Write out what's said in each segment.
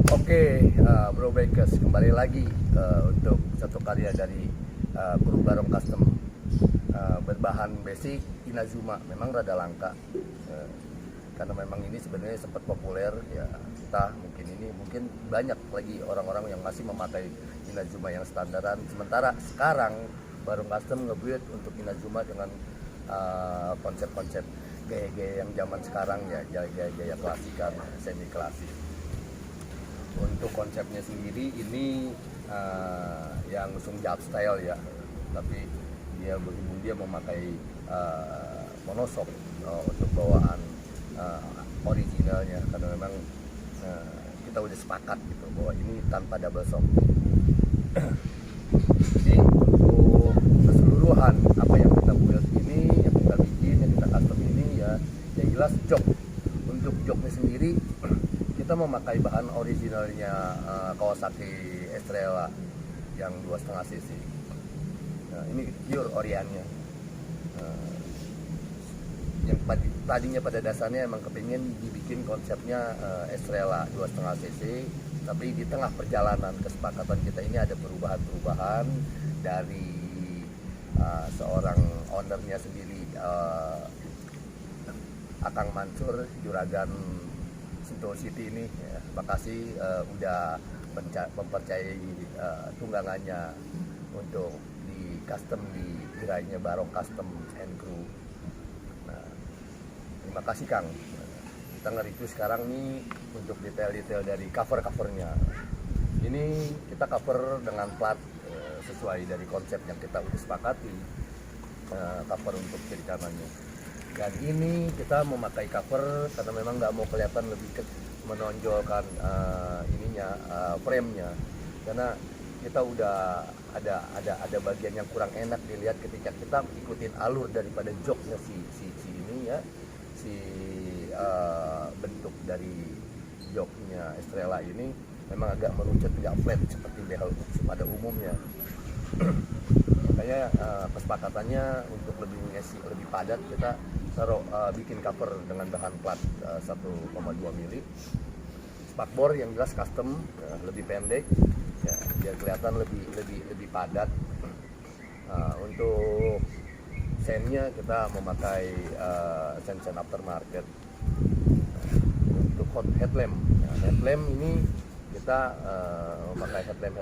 Oke, Bro Bikers, kembali lagi untuk satu karya dari kru Barong Custom berbahan basic Inazuma. Memang rada langka karena memang ini sebenarnya sempat populer ya. Kita mungkin banyak lagi orang-orang yang masih memakai Inazuma yang standaran. Sementara sekarang Barong Custom nge-build untuk Inazuma dengan konsep-konsep gaya-gaya yang zaman sekarang ya, gaya-gaya klasikan, semi klasik. Untuk konsepnya sendiri ini yang usung Jap style ya, tapi dia berhubung dia memakai monoshock untuk bawaan originalnya, karena memang kita udah sepakat gitu bahwa ini tanpa double shock. Jadi untuk keseluruhan apa yang kita build ini, yang kita bikin, yang kita custom ini ya, yang jelas jok. Untuk joknya sendiri kita memakai bahan originalnya Kawasaki Estrella yang 2,5 cc. Nah, ini pure Oriannya. Yang tadinya pada dasarnya emang kepingin dibikin konsepnya Estrella 2,5 cc, tapi di tengah perjalanan kesepakatan kita ini ada perubahan-perubahan dari seorang ownernya sendiri, Akang Mansur, Juragan Sentul City ini ya. Makasih udah mempercayai tunggangannya untuk di custom di gerainya Barong Custom and Crew. Nah, terima kasih Kang. Kita nge-review sekarang nih untuk detail-detail dari cover-covernya. Ini kita cover dengan plat sesuai dari konsep yang kita udah sepakati, cover untuk kiri kanannya. Dan ini kita memakai cover karena memang nggak mau kelihatan lebih menonjolkan frame-nya, karena kita udah ada bagian yang kurang enak dilihat ketika kita ikutin alur daripada joknya si ini ya, bentuk dari joknya Estrella ini memang agak meruncut, nggak flat seperti behel pada umumnya. Makanya kesepakatannya untuk lebih padat, kita bikin cover dengan bahan plat 1,2 mili. Spakbor yang jelas custom, lebih pendek ya, biar kelihatan lebih padat. Untuk sennya kita memakai sen aftermarket. Untuk hot headlamp, headlamp ini kita memakai headlamp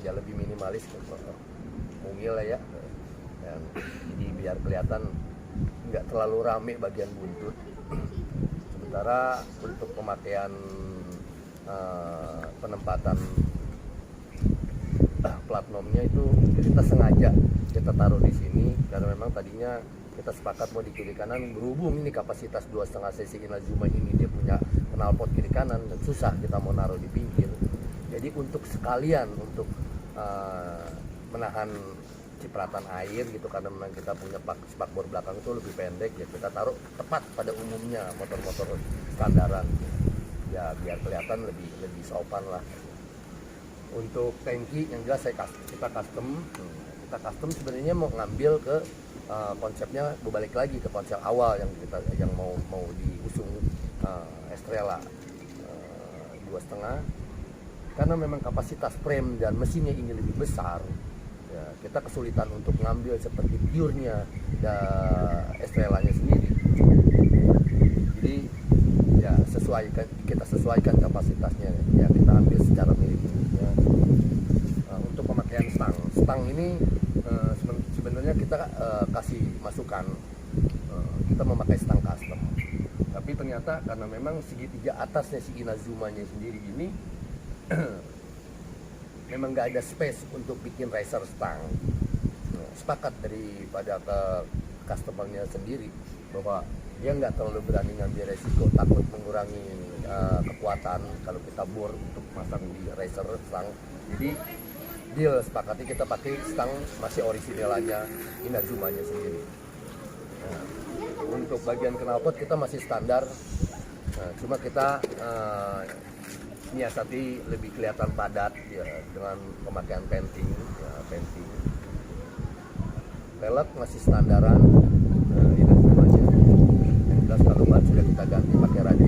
ya lebih minimalis, mungil lah ya. Dan jadi biar kelihatan nggak terlalu rame bagian buntut. Sementara untuk pemakaian penempatan plat nomnya itu kita sengaja kita taruh di sini karena memang tadinya kita sepakat mau di kiri kanan, berhubung ini kapasitas 2,5 cc Inazuma ini dia punya knalpot kiri kanan dan susah kita mau naruh di pinggir. Jadi untuk sekalian untuk menahan cipratan air gitu, karena memang kita punya spakbor belakang itu lebih pendek ya, kita taruh tepat pada umumnya motor-motor standaran ya, biar kelihatan lebih sopan lah. Untuk tangki yang jelas kita custom sebenarnya mau ngambil ke konsepnya, berbalik lagi ke konsep awal yang mau diusung Estrella 2,5, karena memang kapasitas frame dan mesinnya ini lebih besar ya, kita kesulitan untuk ngambil seperti purenya Estrella-nya sendiri. Jadi ya kita sesuaikan kapasitasnya ya, kita ambil secara mirip-mirip ya. Untuk pemakaian stang ini sebenarnya kita kasih masukan, kita memakai stang custom, tapi ternyata karena memang segitiga atasnya si Inazuma-nya sendiri ini memang nggak ada space untuk bikin racer stang. Sepakat daripada ke customernya sendiri bahwa dia nggak terlalu berani ngambil resiko, takut mengurangi kekuatan kalau kita bor untuk masang di racer stang. Jadi deal sepakati kita pakai stang masih orisinalnya Inazuma-nya sendiri. Nah, untuk bagian knalpot kita masih standar, cuma kita nyiasati lebih kelihatan padat ya, dengan pemakaian painting ya, pelek masih standaran. Ini semuanya yang jelas kalau ban sudah kita ganti pakai radio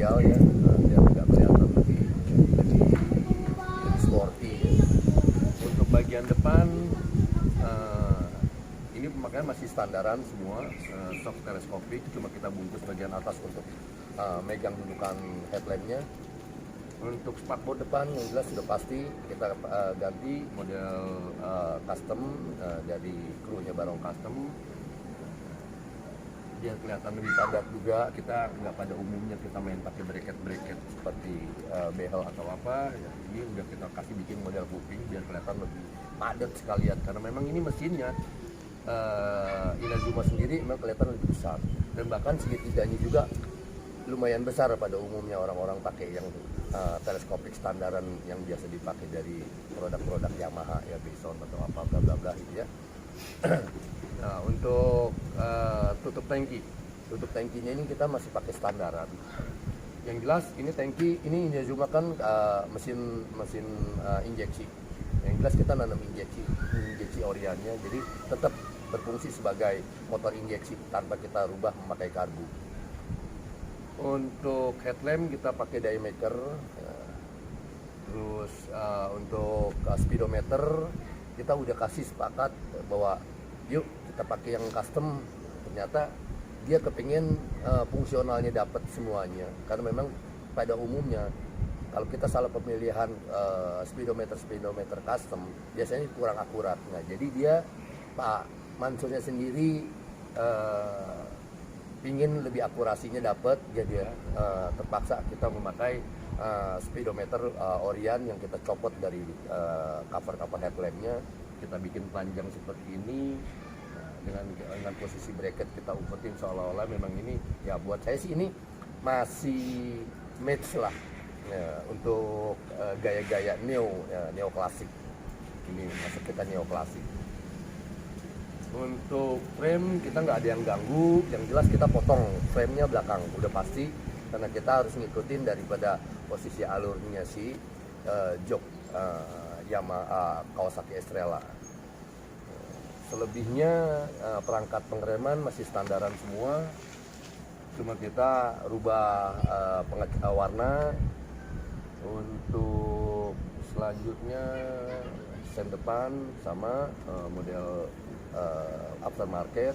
standaran semua, soft teleskopik, cuma kita bungkus bagian atas untuk megang dudukan headlampnya. Untuk spakbor depan yang jelas sudah pasti kita ganti model custom dari krunya Barong Custom, biar kelihatan lebih padat juga. Kita nggak pada umumnya kita main pakai bracket seperti behel atau apa ya, ini udah kita kasih bikin model kuping biar kelihatan lebih padat sekalian, karena memang ini mesinnya Inazuma sendiri memang kelihatan lebih besar, dan bahkan segitiganya juga lumayan besar pada umumnya orang-orang pakai yang teleskopik standaran yang biasa dipakai dari produk-produk Yamaha ya, Bison atau apa bla bla bla gitu ya. Nah, untuk tutup tangkinya ini kita masih pakai standaran. Yang jelas ini tangki ini Inazuma kan mesin injeksi. Yang jelas kita nanam injeksi Oriannya, jadi tetap berfungsi sebagai motor injeksi tanpa kita rubah memakai karbu. Untuk headlamp kita pakai diameter, terus untuk speedometer kita udah kasih sepakat bahwa yuk kita pakai yang custom. Ternyata dia kepingin fungsionalnya dapat semuanya, karena memang pada umumnya kalau kita salah pemilihan speedometer custom biasanya kurang akurat. Nah, jadi dia Pak Mansurnya sendiri ingin lebih akurasinya dapat, jadi terpaksa kita memakai speedometer Orion yang kita copot dari cover headlampnya, kita bikin panjang seperti ini. Dengan posisi bracket kita umpetin seolah-olah memang ini ya, buat saya sih ini masih match lah ya, untuk gaya-gaya neo klasik. Ini masuk kita neo klasik. Untuk frame kita nggak ada yang ganggu, yang jelas kita potong framenya belakang udah pasti, karena kita harus ngikutin daripada posisi alurnya si jok Yamaha Kawasaki Estrella. Selebihnya perangkat pengereman masih standaran semua, cuma kita rubah warna. Untuk selanjutnya sen depan sama model aftermarket.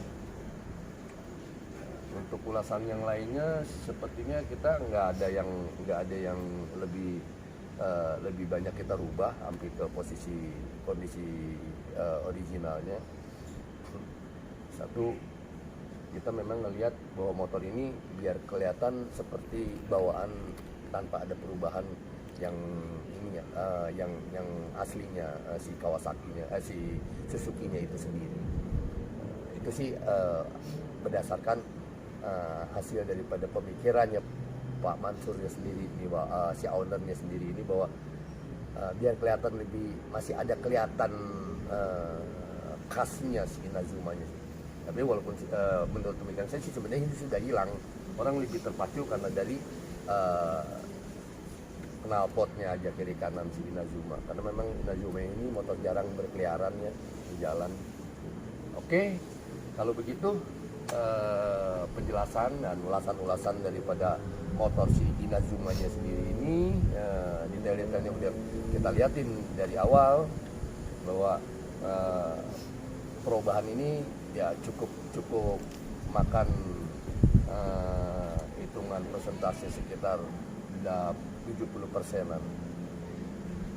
Untuk ulasan yang lainnya sepertinya kita nggak ada yang lebih banyak kita rubah, hampir ke kondisi originalnya. Satu, kita memang ngelihat bahwa motor ini biar kelihatan seperti bawaan tanpa ada perubahan yang ini yang aslinya si Kawasakinya si Suzuki-nya itu sendiri. Itu sih berdasarkan hasil daripada pemikirannya Pak Mansurnya sendiri, si ownernya sendiri ini, bahwa biar kelihatan masih ada kelihatan khasnya si Inazuma-nya. Tapi walaupun menurut pemikiran saya sih sebenarnya ini sudah hilang, orang lebih terpacu karena dari knalpotnya aja kiri kanan si Inazuma, karena memang Inazuma ini motor jarang berkeliaran ya di jalan. Oke, kalau begitu penjelasan dan ulasan daripada motor si Inazuma-nya sendiri ini, detail-detailnya udah kita liatin dari awal bahwa perubahan ini ya cukup makan hitungan persentase sekitar 70%-an.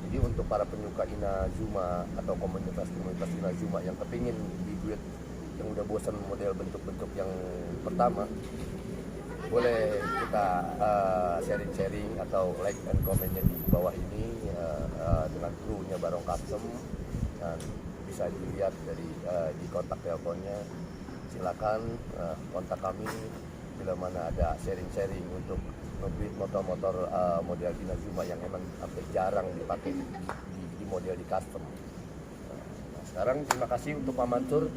Jadi untuk para penyuka Inazuma atau komunitas Inazuma yang kepingin dibuat yang udah bosan model bentuk-bentuk yang pertama, boleh kita sharing atau like dan komennya di bawah ini dengan krunya Barong Custom, dan bisa dilihat dari di kontak teleponnya. Silakan kontak kami bila mana ada sharing untuk membeli motor-motor model Inazuma yang emang hampir jarang dipakai di model di custom. Nah, sekarang terima kasih untuk Pak Mansur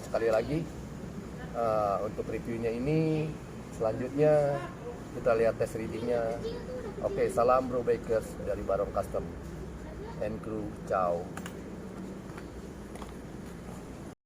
sekali lagi untuk reviewnya ini. Selanjutnya kita lihat tes readingnya. Oke, salam bro bikers dari Barong Custom and crew, ciao.